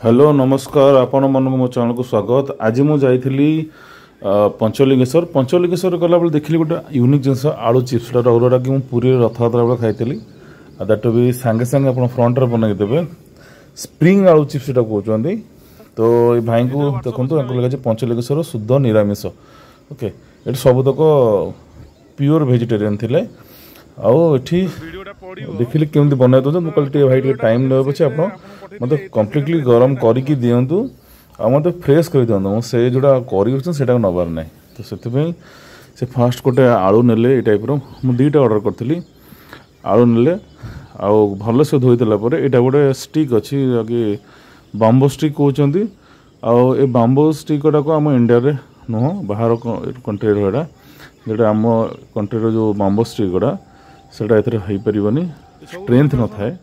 Hello नमस्कार आपण मन मो चैनल को स्वागत। आज मुझे जाइली पंचलिंगेश्वर गला बेले देखिली गोटे यूनिक जिनस आलू चिप्स जोटा कि पुरी रथयात्रा बेले खाई दैट भी सांगे सांगे आप फ्रंट बनई देवे स्प्रिंग आलू चिप्स कहते। तो ये भाई को देखो लगे पंचलिंगेश्वर शुद्ध निरामिष ओके ये सबतक प्योर वेजिटेरियन थे आठी देखिली केमती बनई दौर मुझे भाई टाइम ने पचे आप मत कम्प्लीटली गरम करके दिंतु आ मत फ्रेश कर दिखाँ मुझे जोड़ा करा नबार ना तो से फास्ट गोटे आलू ने ये टाइप मुझे दुईटा ऑर्डर करी आलू ने भल से धोईदेला यहाँ गोटे स्टिक अच्छी कि बाम्बो स्टिक कहते ए बाम्बो स्टिक गुड़ाक आम इंडिया रे नुह बाहर कंट्री रहा जोटा आम कंट्री जो बाम्बो स्टिक गुड़ा से पारनी स्ट्रेंथ न थाए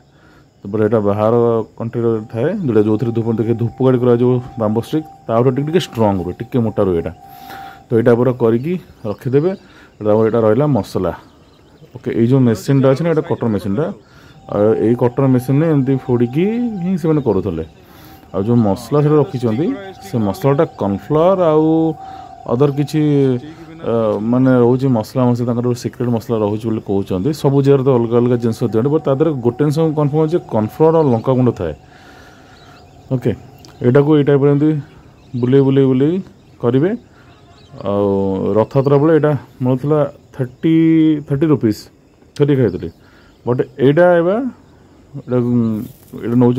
तो यहाँ बाहर कंट्री थाए जोटा जो धूप देखे धूप गाड़ी करा जो बाम्बो स्टिक टे स्ट्रंग रुए टे मोटा रुए तो यहाँ पूरा करके रखिदे यहाँ रहा मसला ओके ये जो मेसीनटा अच्छे ना कटर मेसीनटा यही कटर मेसीन में एमती फोड़िकी ही से करूले आ जो मसला से रखी से मसलाटा कॉर्नफ्लावर आउ अदर किसी माने रोच मसला मसला सिक्रेट मसला रोचे कहते सब जगह तो अलग अलग जिन दिखते बट तादर गोटे जिन कन्फर्म अच्छे कॉर्नफ्लावर और लंका गुंड थाए ओके यहाँ को ये टाइप बुले बुले बुले करेंगे रथयात्रा बेले यहाँ मिलूला 30 रुपीस थरी खाई बट यहाँ नौ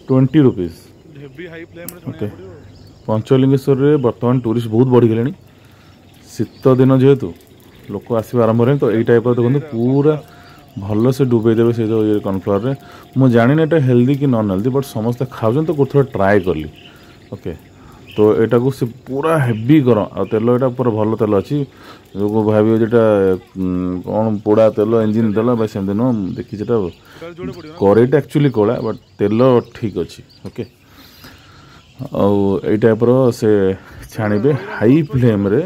20 रुपीस ओके। पंचलिंगेश्वर रे बर्तमान टूरिस्ट बहुत बढ़ीगले शीत दिन जेहेतु लोक आसवा आरंभ रहे तो यही टाइप देखते पूरा भल से डुबे देवे से जो ये कॉर्नफ्लावर रे मुझे जानी ये हेल्दी कि नॉन हेल्दी बट समस्ते खाऊँ तो गोटे ट्राए कली ओके। तो यहाँ को से पूरा हेवी गरम आ तेल यहाँ पूरा भल तेल अच्छी जो भाव जोटा कौन पोड़ा तेल इंजिन तेल बस सेमती नुह देखी करेटा एक्चुअली कला बट तेल ठीक अच्छी ओके। आई टाइप से छाणिबे हाई फ्लेम रे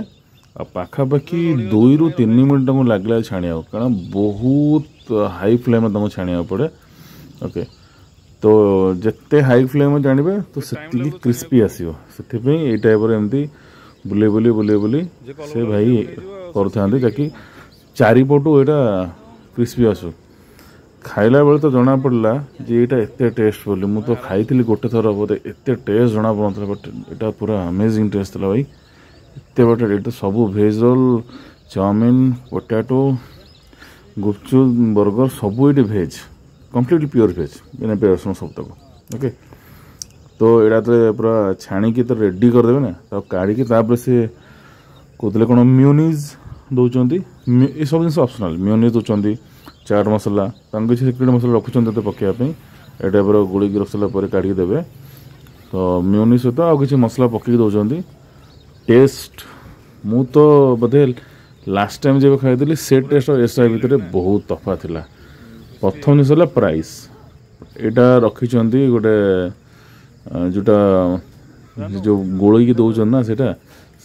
पाखापाखि 2 ରୁ 3 मिनट तुमको लगे छाणिया कारण बहुत हाई फ्लेम में तुमको छाणिया पड़े ओके। तो जिते हाई फ्लेम में जानिबे तो सेतिकी क्रिस्पी आसीबो से ये टाइप एमती बुले बुले बुले बुले से भाई करुथांती ताकि चारिपटू यहाँ क्रिस्पी आसू खाइला बेले तो जना पड़ा जे यहाँ एत टेस्ट बोली मुझे तो खाई गोटे थर बोधे एत टेस्ट जना पड़ा बट यहाँ पूरा अमेजिंग टेस्ट था भाई एत बट ये तो सब भेज रोल चाउमिन पोटैटो गुपचुप बर्गर सब ये भेज कम्प्लीटली प्योर भेज बिना प्याज रसुण सब तक ओके। तो यहाँ तो पूरा छाणिकी तो रेडी करदे ना तो काढ़ी से कहते कौन म्यूनिज दौरान ये सब जिन ऑप्शनल म्यूनिज दौरान चाट मसला किसी सिक्रेट मसला रखुच्च तो पकाइवाई ये टाइप गोल रख सारा काढ़ी देवे तो म्यूनिज सहित आउ कि मसला पकई दौरान टेस्ट मु तो बोधे लास्ट टाइम जब खाई से टेस्ट और एस भितर बहुत तफा था। प्रथम जिस प्राइस यहाँ रखी गोटे जोटा जो गोल दौरान ना सेटा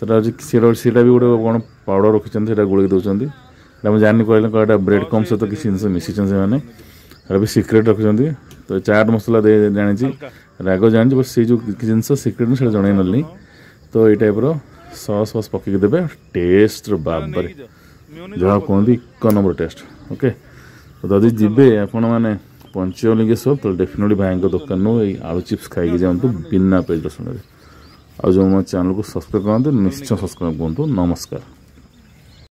भी गोटे कौन पाउडर रखी गोल दौरान मुझे जानी कहला ब्रेड कम सहित किसी जिन मिसी से भी सिक्रेट रखी तो चाट मसला दे जानी राग जानी बस से जो जिन सिक्रेट से जन नली तो ये टाइप सॉस वॉस पकई देवे टेस्ट बाबरे जहाँ कहते 1 नंबर टेस्ट ओके। तो जदि जीवे आपण मैंने पंचलिंगेश्वर तो डेफिनेटली भाई दुकान आलू चिप्स खाई जातु बिना पेज रसुण आ जो मो चैनल को सब्सक्राइब करते निश्चय सब्सक्राइब करूँ। नमस्कार।